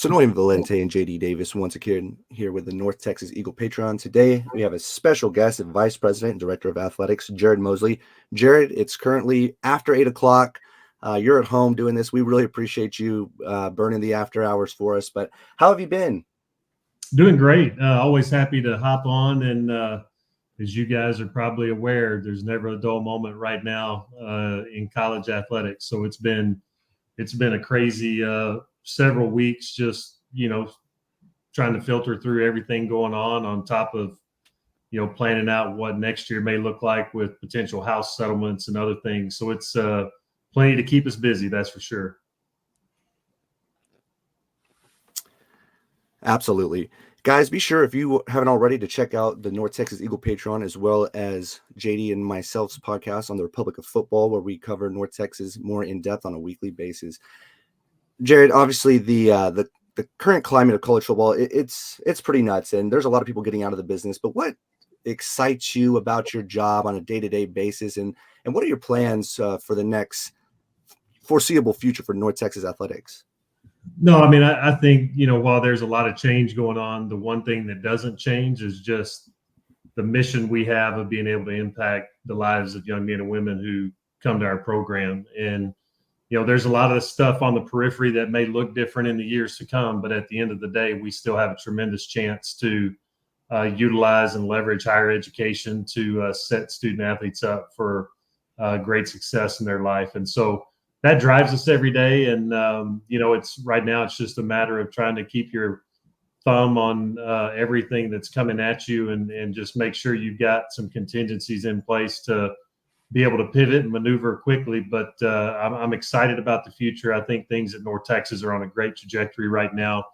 Sonoy Valente and JD Davis once again here with the North Texas Eagle Patreon. Today, we have a special guest and Vice President and Director of Athletics, Jared Mosley. Jared, it's currently after 8 o'clock. You're at home doing this. We really appreciate you burning the after hours for us. But how have you been? Doing great. Always happy to hop on. And as you guys are probably aware, there's never a dull moment right now in college athletics. So it's been a crazy several weeks, just, trying to filter through everything going on top of, planning out what next year may look like with potential house settlements and other things. So it's plenty to keep us busy, that's for sure. Absolutely. Guys, be sure, if you haven't already, to check out the North Texas Eagle Patreon, as well as JD and myself's podcast on the Republic of Football, where we cover North Texas more in depth on a weekly basis. Jared, obviously the current climate of college football, it's pretty nuts, and there's a lot of people getting out of the business. But what excites you about your job on a day-to-day basis, and what are your plans for the next foreseeable future for North Texas athletics? No, I mean, I think, while there's a lot of change going on, the one thing that doesn't change is just the mission we have of being able to impact the lives of young men and women who come to our program. And, there's a lot of stuff on the periphery that may look different in the years to come, but at the end of the day, we still have a tremendous chance to utilize and leverage higher education to set student athletes up for great success in their life. And so that drives us every day. And, it's right now, it's just a matter of trying to keep your thumb on everything that's coming at you and just make sure you've got some contingencies in place to be able to pivot and maneuver quickly. But I'm excited about the future. I think things at North Texas are on a great trajectory right now,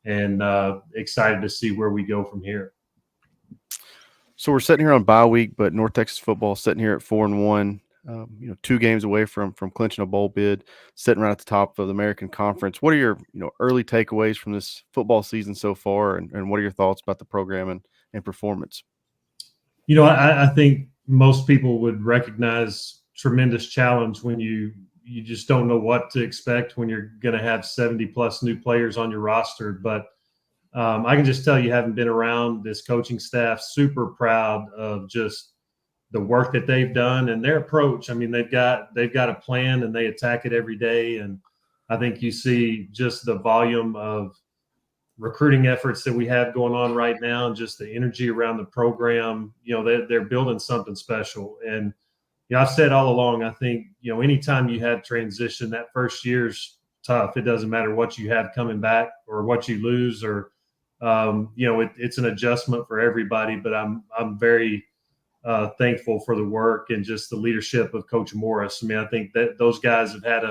and excited to see where we go from here. So we're sitting here on bye week, but North Texas football sitting here at 4-1. 2 games away from clinching a bowl bid, sitting right at the top of the American Conference. What are your early takeaways from this football season so far, and what are your thoughts about the program and performance? I think most people would recognize tremendous challenge when you just don't know what to expect when you're going to have 70 plus new players on your roster. But I can just tell you, having been around this coaching staff, super proud of just the work that they've done and their approach. I mean, they've got a plan and they attack it every day. And I think you see just the volume of recruiting efforts that we have going on right now, and just the energy around the program. They're building something special. And I've said all along, I think anytime you have transition, that first year's tough. It doesn't matter what you have coming back or what you lose, or it's an adjustment for everybody. But I'm very thankful for the work and just the leadership of Coach Morris. I mean, I think that those guys have had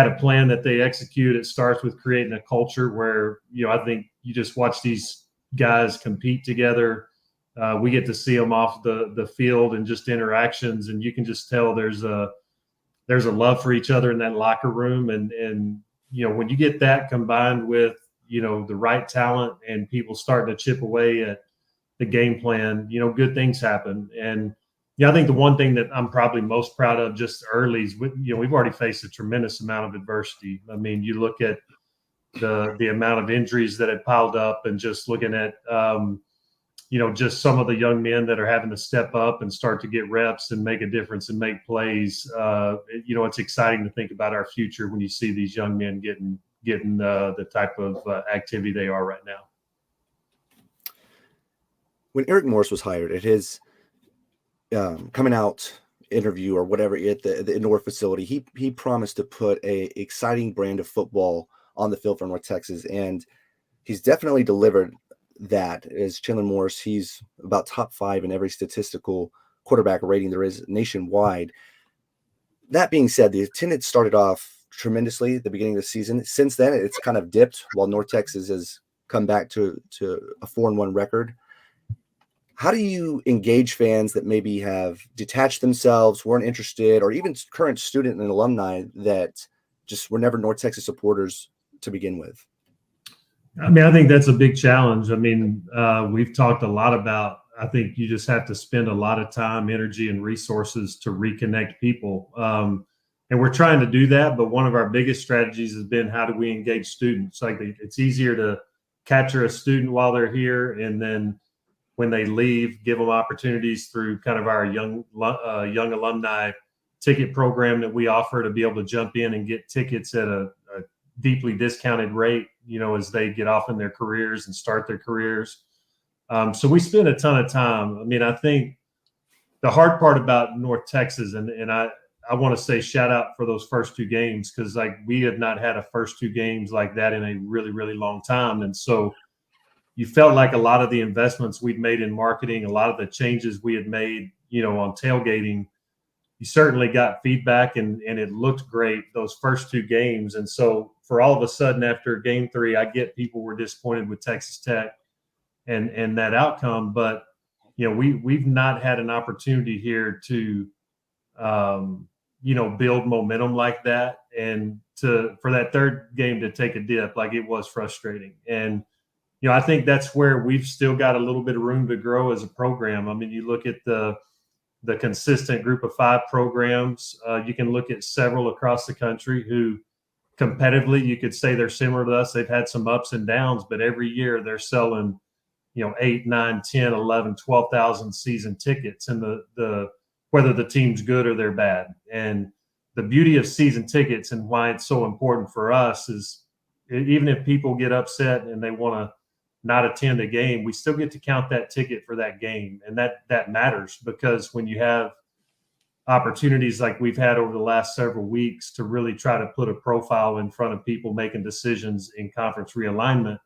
a plan that they execute. It starts with creating a culture where, I think you just watch these guys compete together. We get to see them off the field and just interactions, and you can just tell there's a love for each other in that locker room. And when you get that combined with, the right talent and people starting to chip away at the game plan, good things happen. And I think the one thing that I'm probably most proud of just early is, we've already faced a tremendous amount of adversity. I mean, you look at the amount of injuries that had piled up, and just looking at, just some of the young men that are having to step up and start to get reps and make a difference and make plays. It's exciting to think about our future when you see these young men getting the type of activity they are right now. When Eric Morris was hired at his coming out interview or whatever at the indoor facility, he promised to put a exciting brand of football on the field for North Texas, and he's definitely delivered that. As Chandler Morris, he's about top 5 in every statistical quarterback rating there is nationwide. That being said, the attendance started off tremendously at the beginning of the season. Since then, it's kind of dipped, while North Texas has come back to a 4-1 record. How do you engage fans that maybe have detached themselves, weren't interested, or even current student and alumni that just were never North Texas supporters to begin with? I mean, I think that's a big challenge. I mean, we've talked a lot about, I think you just have to spend a lot of time, energy, and resources to reconnect people. And we're trying to do that, but one of our biggest strategies has been how do we engage students? Like it's easier to capture a student while they're here, and then when they leave, give them opportunities through kind of our young alumni ticket program that we offer to be able to jump in and get tickets at a deeply discounted rate, as they get off in their careers and start their careers. So we spend a ton of time. I mean, I think the hard part about North Texas, and I want to say shout out for those first 2 games, because like we have not had a first 2 games like that in a really, really long time. And so you felt like a lot of the investments we'd made in marketing, a lot of the changes we had made, on tailgating, you certainly got feedback and it looked great those first 2 games. And so for all of a sudden after game 3, I get people were disappointed with Texas Tech and that outcome. But, we've not had an opportunity here to, build momentum like that. And for that 3rd game to take a dip, like it was frustrating. And, I think that's where we've still got a little bit of room to grow as a program. I mean, you look at the consistent group of 5 programs. You can look at several across the country who competitively, you could say they're similar to us. They've had some ups and downs, but every year they're selling, 8, 9, 10, 11, 12,000 season tickets. And the whether the team's good or they're bad. And the beauty of season tickets and why it's so important for us is even if people get upset and they want to not attend a game, we still get to count that ticket for that game. And that matters, because when you have opportunities like we've had over the last several weeks to really try to put a profile in front of people making decisions in conference realignment,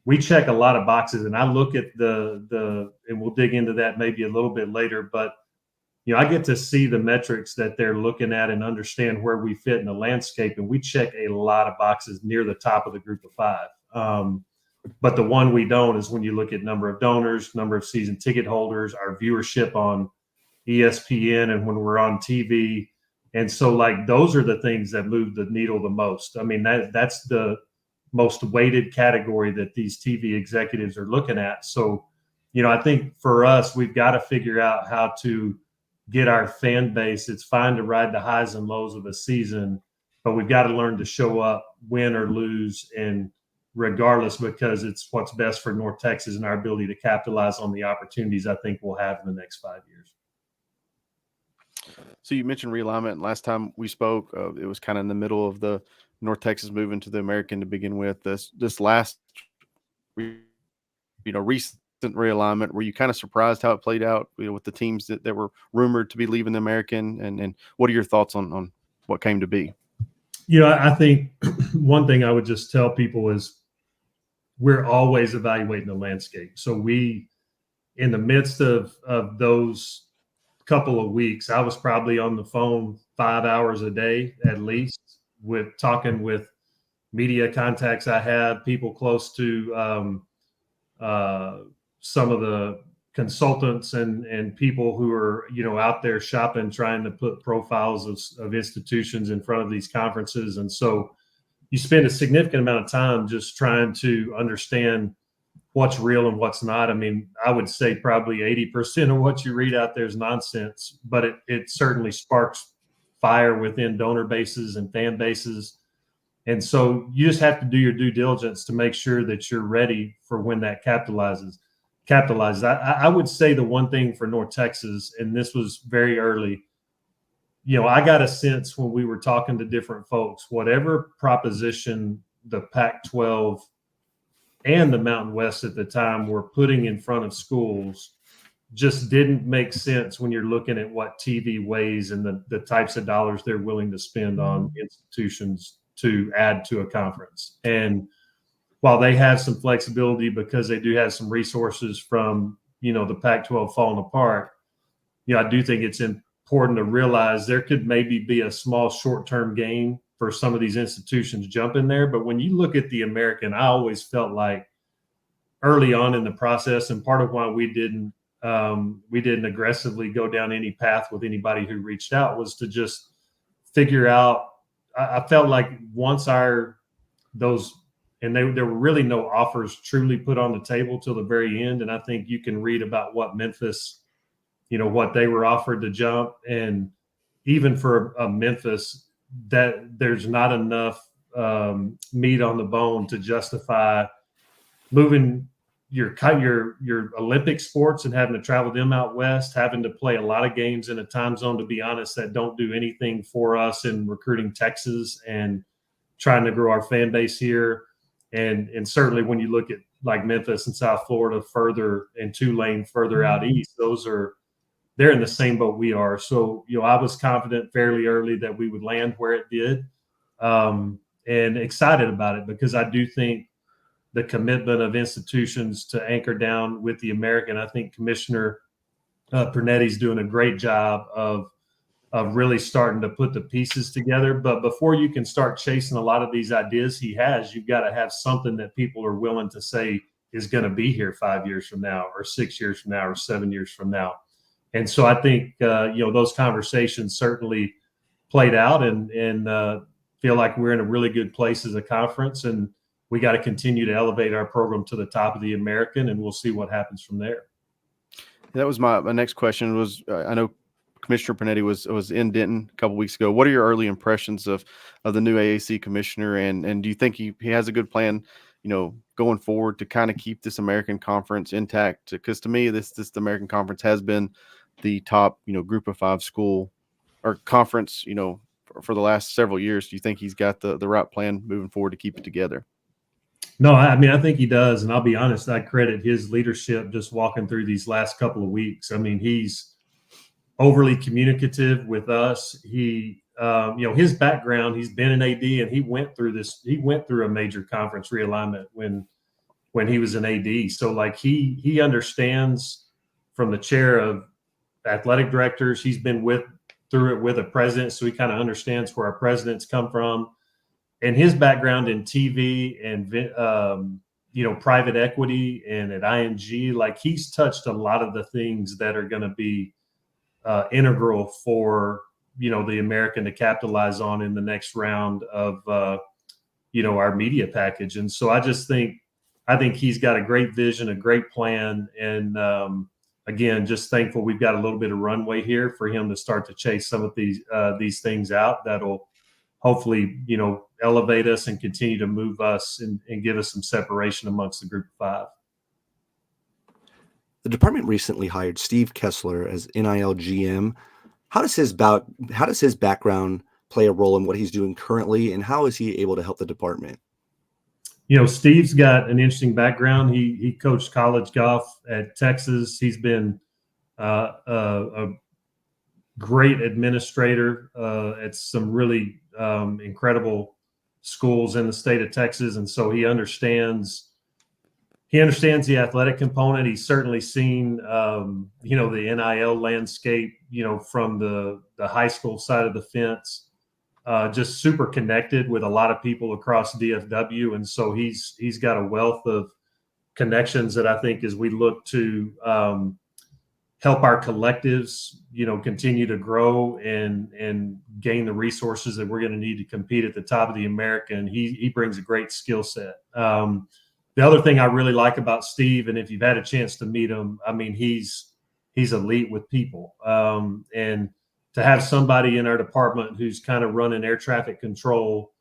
we check a lot of boxes. And I look at and we'll dig into that maybe a little bit later, but I get to see the metrics that they're looking at and understand where we fit in the landscape. And we check a lot of boxes near the top of the group of 5. But the one we don't is when you look at number of donors, number of season ticket holders, our viewership on ESPN, and when we're on TV. And so like those are the things that move the needle the most. I mean, that's the most weighted category that these TV executives are looking at. So, I think for us, we've got to figure out how to get our fan base. It's fine to ride the highs and lows of a season, but we've got to learn to show up, win or lose, and regardless, because it's what's best for North Texas and our ability to capitalize on the opportunities I think we'll have in the next 5 years. So you mentioned realignment. Last time we spoke, it was kind of in the middle of the North Texas moving to the American to begin with. This last, recent realignment, were you kind of surprised how it played out, with the teams that were rumored to be leaving the American? And what are your thoughts on what came to be? I think one thing I would just tell people is we're always evaluating the landscape. So we, in the midst of those couple of weeks, I was probably on the phone 5 hours a day at least, with talking with media contacts I had, people close to some of the consultants and people who are out there shopping, trying to put profiles of institutions in front of these conferences. And so you spend a significant amount of time just trying to understand what's real and what's not. I mean, I would say probably 80% of what you read out there is nonsense, but it certainly sparks fire within donor bases and fan bases. And so you just have to do your due diligence to make sure that you're ready for when that capitalizes. I would say the one thing for North Texas, and this was very early, I got a sense when we were talking to different folks, whatever proposition the Pac-12 and the Mountain West at the time were putting in front of schools just didn't make sense when you're looking at what TV weighs and the types of dollars they're willing to spend on institutions to add to a conference. And while they have some flexibility because they do have some resources from, the Pac-12 falling apart, I do think it's important to realize there could maybe be a small short-term gain for some of these institutions jumping there. But when you look at the American, I always felt like early on in the process, and part of why we didn't aggressively go down any path with anybody who reached out, was to just figure out. I felt like once there were really no offers truly put on the table till the very end. And I think you can read about what Memphis, what they were offered to jump. And even for Memphis, that there's not enough meat on the bone to justify moving your Olympic sports and having to travel them out west, having to play a lot of games in a time zone, to be honest, that don't do anything for us in recruiting Texas and trying to grow our fan base here. And certainly when you look at like Memphis and South Florida further, and Tulane further out east, they're in the same boat we are. So, I was confident fairly early that we would land where it did, and excited about it, because I do think the commitment of institutions to anchor down with the American. I think Commissioner Pernetti's doing a great job of really starting to put the pieces together. But before you can start chasing a lot of these ideas you've got to have something that people are willing to say is going to be here 5 years from now, or 6 years from now, or 7 years from now. And so I think, those conversations certainly played out, and feel like we're in a really good place as a conference, and we got to continue to elevate our program to the top of the American, and we'll see what happens from there. That was my next question. Was I know Commissioner Pernetti was in Denton a couple weeks ago. What are your early impressions of the new AAC commissioner, and do you think he has a good plan, going forward to kind of keep this American Conference intact? Because to me, this American Conference has been the top, Group of 5 school or conference, for the last several years. Do you think he's got the right plan moving forward to keep it together? No, I mean, I think he does. And I'll be honest, I credit his leadership just walking through these last couple of weeks. I mean, he's overly communicative with us. He, his background, he's been an AD, and he went through a major conference realignment when he was an AD. So like he understands from the chair of athletic directors. He's been through it with a president. So he kind of understands where our presidents come from. And his background in TV and, private equity and at ING, like he's touched a lot of the things that are going to be integral for, the American to capitalize on in the next round of, our media package. And so I think he's got a great vision, a great plan. And again, just thankful we've got a little bit of runway here for him to start to chase some of these things out that'll hopefully, elevate us and continue to move us and give us some separation amongst the Group of 5. The department recently hired Steve Kessler as NIL GM. How does his background play a role in what he's doing currently, and how is he able to help the department? Steve's got an interesting background. He coached college golf at Texas. He's been a great administrator at some really incredible schools in the state of Texas, and so he understands the athletic component. He's certainly seen the NIL landscape, from the high school side of the fence. Just super connected with a lot of people across DFW, and so he's got a wealth of connections that I think, as we look to help our collectives, continue to grow and gain the resources that we're going to need to compete at the top of the American. He brings a great skill set. The other thing I really like about Steve, and if you've had a chance to meet him, I mean, he's elite with people. And to have somebody in our department who's kind of running air traffic control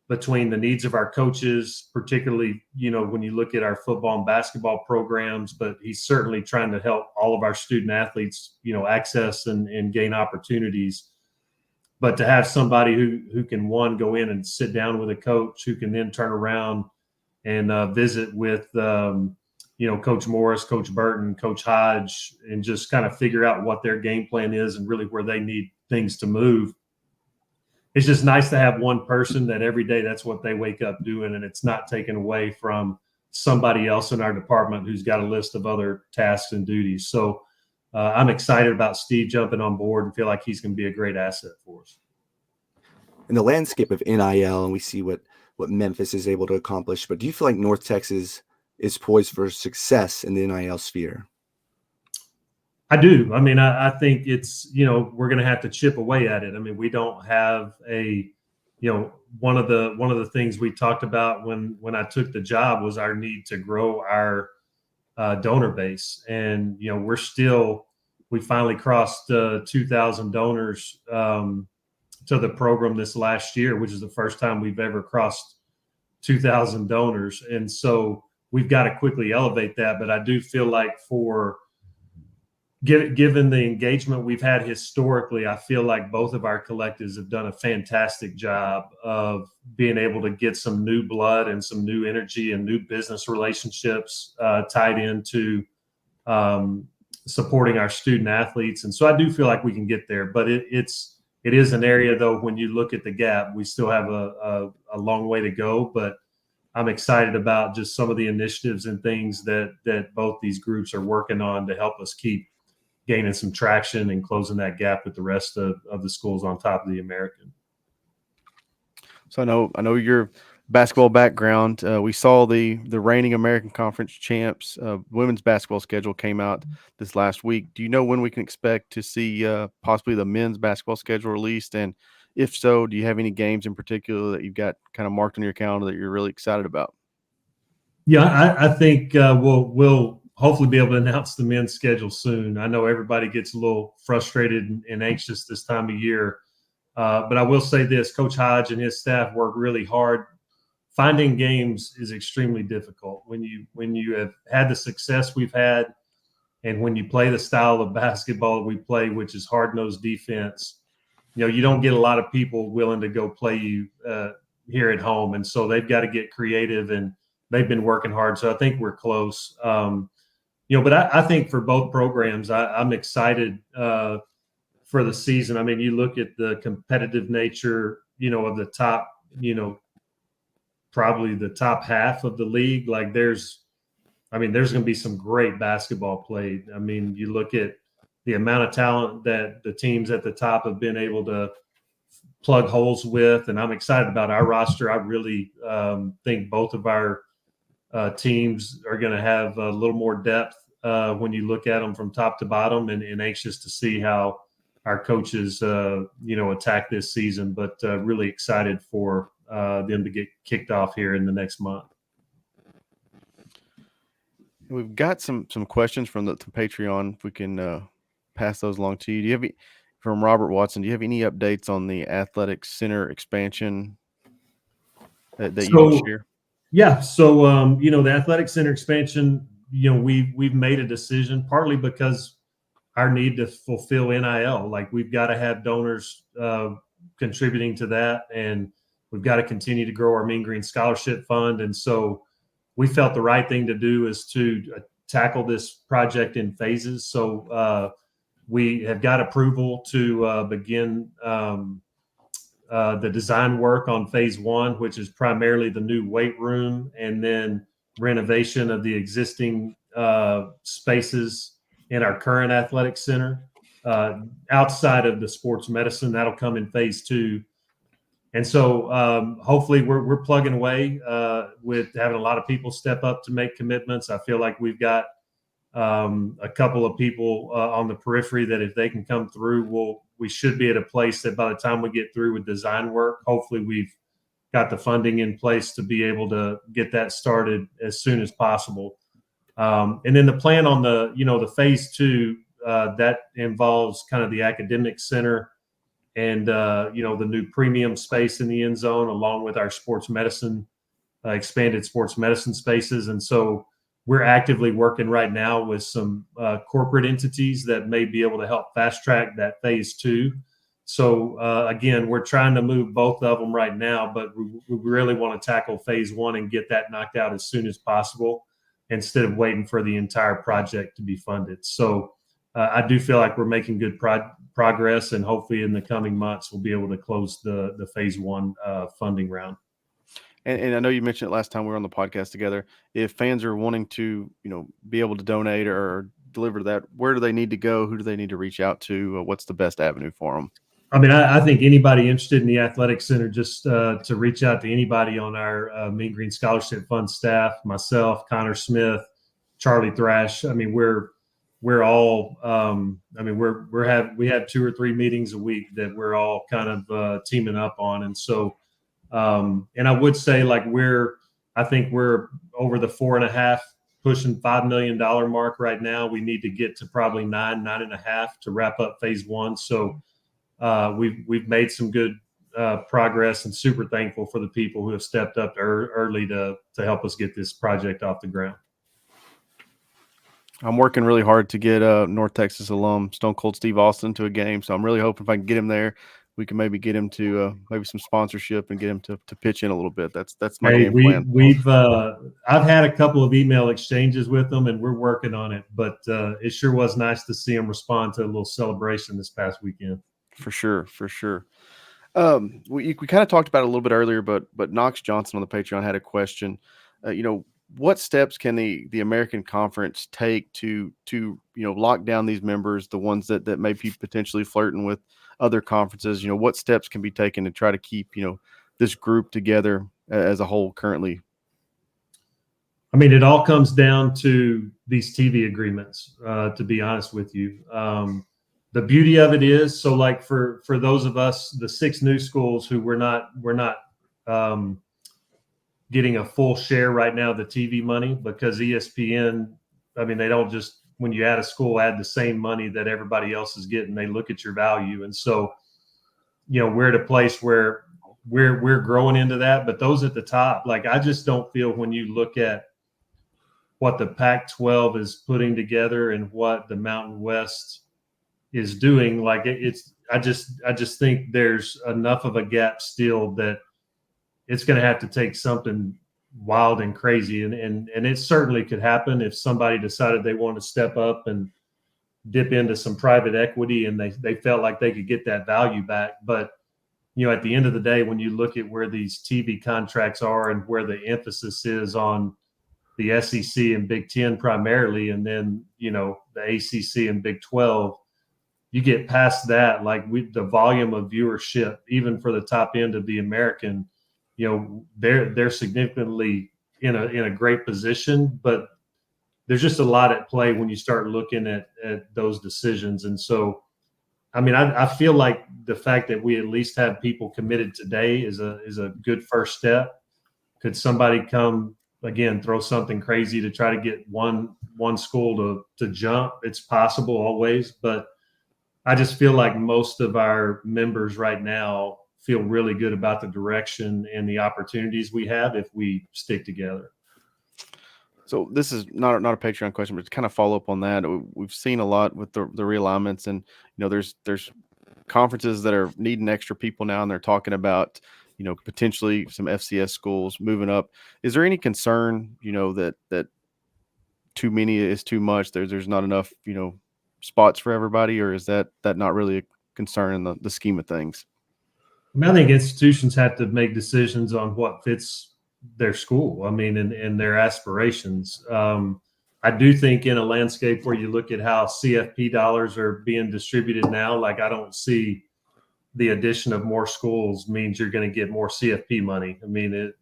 between the needs of our coaches, particularly, when you look at our football and basketball programs, but he's certainly trying to help all of our student athletes, access and gain opportunities. But to have somebody who can, one, go in and sit down with a coach, who can then turn around and visit with, Coach Morris, Coach Burton, Coach Hodge, and just kind of figure out what their game plan is and really where they need things to move. It's just nice to have one person that every day that's what they wake up doing, and it's not taken away from somebody else in our department who's got a list of other tasks and duties. So I'm excited about Steve jumping on board and feel like he's going to be a great asset for us. In the landscape of NIL, and we see what Memphis is able to accomplish, but do you feel like North Texas is poised for success in the NIL sphere? I do. I mean, I think it's, we're going to have to chip away at it. I mean, we don't have one of the things we talked about when I took the job was our need to grow our donor base. And, we're still we finally crossed 2,000 donors to the program this last year, which is the first time we've ever crossed 2,000 donors. And so we've got to quickly elevate that. But I do feel like given the engagement we've had historically, I feel like both of our collectives have done a fantastic job of being able to get some new blood and some new energy and new business relationships tied into supporting our student athletes. And so I do feel like we can get there, but it is an area, though, when you look at the gap, we still have a long way to go, but I'm excited about just some of the initiatives and things that both these groups are working on to help us keep gaining some traction and closing that gap with the rest of the schools on top of the American. So I know your basketball background. We saw the reigning American Conference champs. Women's basketball schedule came out this last week. Do you know when we can expect to see possibly the men's basketball schedule released? And if so, do you have any games in particular that you've got kind of marked on your calendar that you're really excited about? Yeah, I think we'll hopefully be able to announce the men's schedule soon. I know everybody gets a little frustrated and anxious this time of year, but I will say this: Coach Hodge and his staff work really hard. Finding games is extremely difficult when you have had the success we've had, and when you play the style of basketball that we play, which is hard-nosed defense. You don't get a lot of people willing to go play you here at home, and so they've got to get creative, and they've been working hard. So I think we're close. But I think for both programs, I'm excited for the season. I mean, you look at the competitive nature, of the top, probably the top half of the league. Like there's going to be some great basketball played. I mean, you look at the amount of talent that the teams at the top have been able to plug holes with, and I'm excited about our roster. I really think both of our teams are going to have a little more depth when you look at them from top to bottom, and anxious to see how our coaches, attack this season, but really excited for them to get kicked off here in the next month. We've got some questions from the Patreon. If we can pass those along to you. Do you have from Robert Watson? Do you have any updates on the athletic center expansion that you want to share? Yeah. So, the athletic center expansion, we've made a decision partly because our need to fulfill NIL. Like we've got to have donors contributing to that, and we've got to continue to grow our Mean Green Scholarship Fund. And so we felt the right thing to do is to tackle this project in phases. So we have got approval to begin the design work on phase one, which is primarily the new weight room and then renovation of the existing spaces in our current athletic center. Outside of the sports medicine, that'll come in phase two. And so hopefully we're plugging away with having a lot of people step up to make commitments. I feel like we've got a couple of people on the periphery that if they can come through, we should be at a place that by the time we get through with design work, hopefully we've got the funding in place to be able to get that started as soon as possible. And then the plan on the phase two, that involves kind of the academic center and, the new premium space in the end zone, along with our sports medicine, expanded sports medicine spaces. And so we're actively working right now with some corporate entities that may be able to help fast track that phase two. So again, we're trying to move both of them right now, but we really want to tackle phase one and get that knocked out as soon as possible instead of waiting for the entire project to be funded. So I do feel like we're making good progress, and hopefully in the coming months, we'll be able to close the phase one funding round. And I know you mentioned it last time we were on the podcast together. If fans are wanting to, be able to donate or deliver that, where do they need to go? Who do they need to reach out to? What's the best avenue for them? I mean, I think anybody interested in the athletic center, just to reach out to anybody on our Mean Green Scholarship Fund staff, myself, Connor Smith, Charlie Thrash. I mean, we're all, we have 2 or 3 meetings a week that we're all kind of teaming up on. And so, and I would say like I think we're over the 4.5 pushing $5 million mark right now. We need to get to probably 9.5 to wrap up phase one. So we've made some good progress, and super thankful for the people who have stepped up early to help us get this project off the ground. I'm working really hard to get North Texas alum Stone Cold Steve Austin to a game, so I'm really hoping if I can get him there, we can maybe get him to maybe some sponsorship and get him to pitch in a little bit. That's my game plan. I've had a couple of email exchanges with them, and we're working on it. But it sure was nice to see him respond to a little celebration this past weekend. For sure. We kind of talked about it a little bit earlier, but Knox Johnson on the Patreon had a question. What steps can the American Conference take to lock down these members, the ones that may be potentially flirting with other conferences? What steps can be taken to try to keep this group together as a whole currently? I mean, it all comes down to these TV agreements, to be honest with you. The beauty of it is, so like for those of us, the 6 new schools who we're not getting a full share right now of the TV money, because ESPN, I mean, they don't just, when you add a school, add the same money that everybody else is getting. They look at your value. And so, we're at a place where we're growing into that. But those at the top, like, I just don't feel, when you look at what the Pac-12 is putting together and what the Mountain West is doing, like I just think there's enough of a gap still that it's going to have to take something wild and crazy. And it certainly could happen if somebody decided they want to step up and dip into some private equity and they felt like they could get that value back. But, at the end of the day, when you look at where these TV contracts are and where the emphasis is on the SEC and Big Ten primarily, and then, the ACC and Big 12, you get past that, like the volume of viewership, even for the top end of the American, they're significantly in a great position, but there's just a lot at play when you start looking at those decisions. And so, I mean, I feel like the fact that we at least have people committed today is a good first step. Could somebody come again, throw something crazy to try to get one school to jump? It's possible always, but I just feel like most of our members right now feel really good about the direction and the opportunities we have if we stick together. So this is not a Patreon question, but to kind of follow up on that, we've seen a lot with the realignments, and there's conferences that are needing extra people now, and they're talking about potentially some FCS schools moving up. Is there any concern that too many is too much? There's not enough spots for everybody, or is that not really a concern in the scheme of things? I mean, I think institutions have to make decisions on what fits their school. I mean, and their aspirations. I do think in a landscape where you look at how CFP dollars are being distributed now, like I don't see the addition of more schools means you're going to get more CFP money. I mean,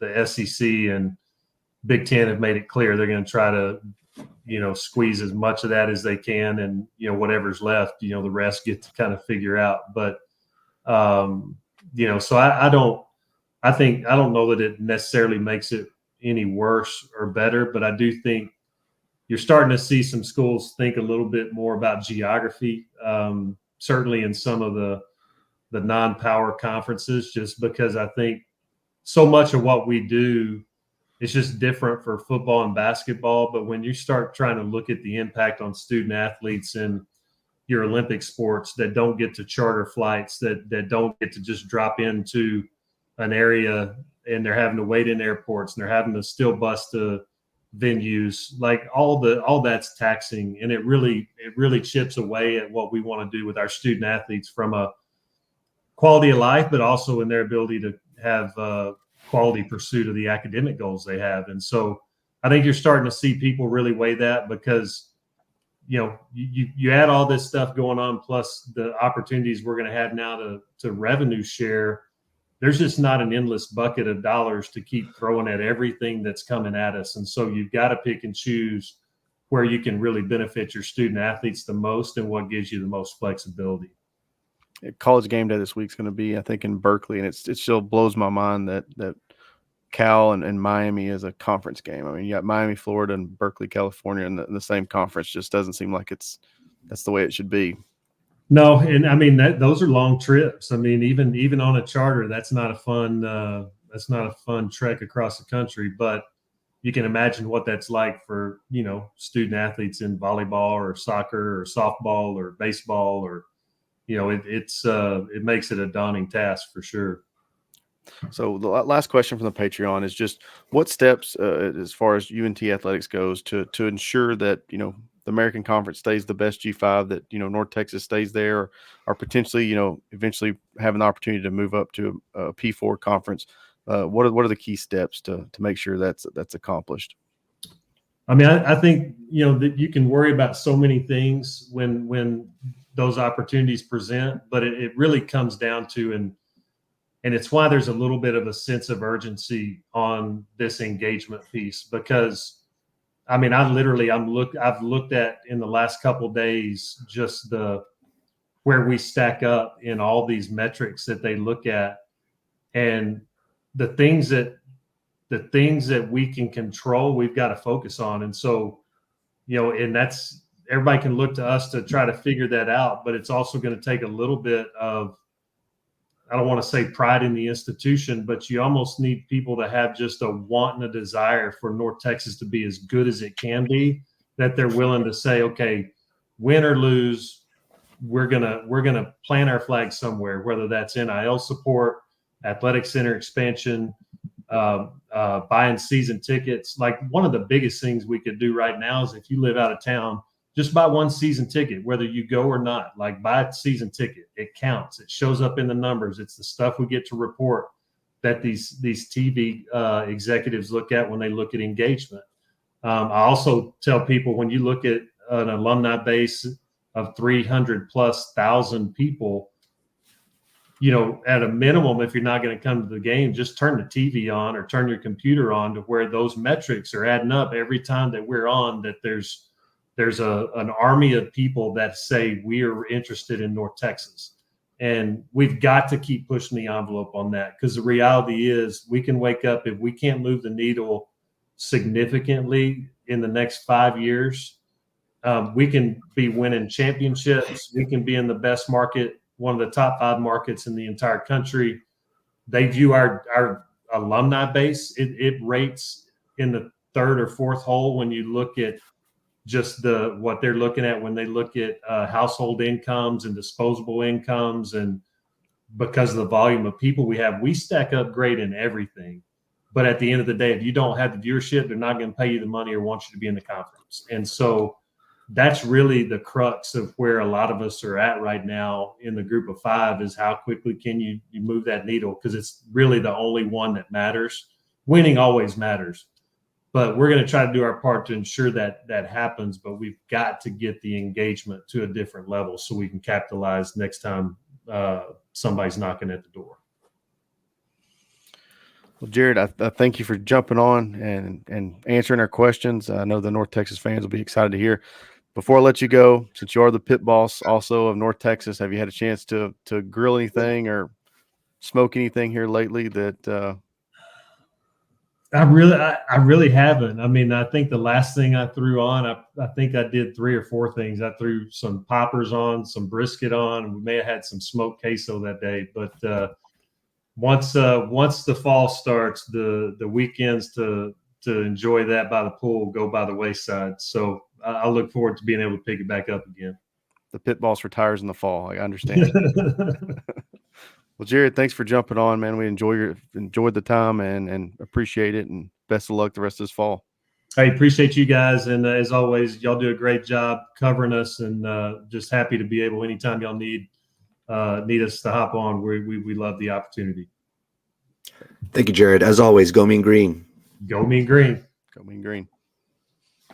the SEC and Big Ten have made it clear they're going to try to, squeeze as much of that as they can, and whatever's left, the rest get to kind of figure out. But so I don't know that it necessarily makes it any worse or better, but I do think you're starting to see some schools think a little bit more about geography, certainly in some of the non-power conferences, just because I think so much of what we do is just different for football and basketball. But when you start trying to look at the impact on student athletes and your Olympic sports that don't get to charter flights, that don't get to just drop into an area and they're having to wait in airports and they're having to still bus to venues, like all that's taxing, and it really chips away at what we want to do with our student athletes from a quality of life, but also in their ability to have quality pursuit of the academic goals they have. And so I think you're starting to see people really weigh that, because you add all this stuff going on, plus the opportunities we're going to have now to revenue share. There's just not an endless bucket of dollars to keep throwing at everything that's coming at us. And so you've got to pick and choose where you can really benefit your student athletes the most and what gives you the most flexibility. College game day this week is going to be, I think, in Berkeley, and it still blows my mind that Cal and Miami as a conference game. I mean, you got Miami, Florida, and Berkeley, California in the same conference. Just doesn't seem like that's the way it should be. No, and I mean those are long trips. I mean, even on a charter, that's not a fun trek across the country. But you can imagine what that's like for student athletes in volleyball or soccer or softball or baseball, or it makes it a daunting task for sure. So the last question from the Patreon is just what steps, as far as UNT athletics goes, to ensure that the American Conference stays the best G5, that North Texas stays there, or potentially eventually have an opportunity to move up to a P4 conference. What are the key steps to make sure that's accomplished? I mean, I think that you can worry about so many things when those opportunities present, but it really comes down to and it's why there's a little bit of a sense of urgency on this engagement piece, because I mean, I've looked at in the last couple of days just where we stack up in all these metrics that they look at, and the things that we can control, we've got to focus on. And so, and that's, everybody can look to us to try to figure that out, but it's also going to take a little bit of, I don't want to say pride in the institution, but you almost need people to have just a want and a desire for North Texas to be as good as it can be, that they're willing to say, okay, win or lose, we're gonna plant our flag somewhere, whether that's NIL support, athletic center expansion, buying season tickets. Like, one of the biggest things we could do right now is, if you live out of town, just buy one season ticket, whether you go or not. Like, buy a season ticket. It counts. It shows up in the numbers. It's the stuff we get to report that these TV executives look at when they look at engagement. I also tell people, when you look at an alumni base of 300,000+ people, at a minimum, if you're not going to come to the game, just turn the TV on or turn your computer on to where those metrics are adding up every time that we're on, that there's an army of people that say we are interested in North Texas. And we've got to keep pushing the envelope on that, because the reality is, we can wake up, if we can't move the needle significantly in the next 5 years, we can be winning championships. We can be in the best market, one of the top 5 markets in the entire country. They view our alumni base, it rates in the 3rd or 4th hole when you look at just what they're looking at when they look at household incomes and disposable incomes. And because of the volume of people we have, we stack up great in everything. But at the end of the day, if you don't have the viewership, they're not going to pay you the money or want you to be in the conference. And so that's really the crux of where a lot of us are at right now in the group of 5, is how quickly can you move that needle, because it's really the only one that matters. Winning always matters, but we're going to try to do our part to ensure that happens. But we've got to get the engagement to a different level so we can capitalize next time somebody's knocking at the door. Well, Jared, I thank you for jumping on and answering our questions. I know the North Texas fans will be excited to hear. Before I let you go, since you are the pit boss also of North Texas, have you had a chance to grill anything or smoke anything here lately that I really haven't. I mean, I think the last thing I threw on, I think I did 3 or 4 things. I threw some poppers on, some brisket on, and we may have had some smoked queso that day. But once the fall starts, the weekends to enjoy that by the pool go by the wayside. So I look forward to being able to pick it back up again. The pit boss retires in the fall? I understand. Well, Jared, thanks for jumping on, man. We enjoyed the time and appreciate it, and best of luck the rest of this fall. I appreciate you guys, and as always, y'all do a great job covering us, and just happy to be able, anytime y'all need us to hop on. We love the opportunity. Thank you, Jared. As always, go Mean Green. Go Mean Green. Go Mean Green.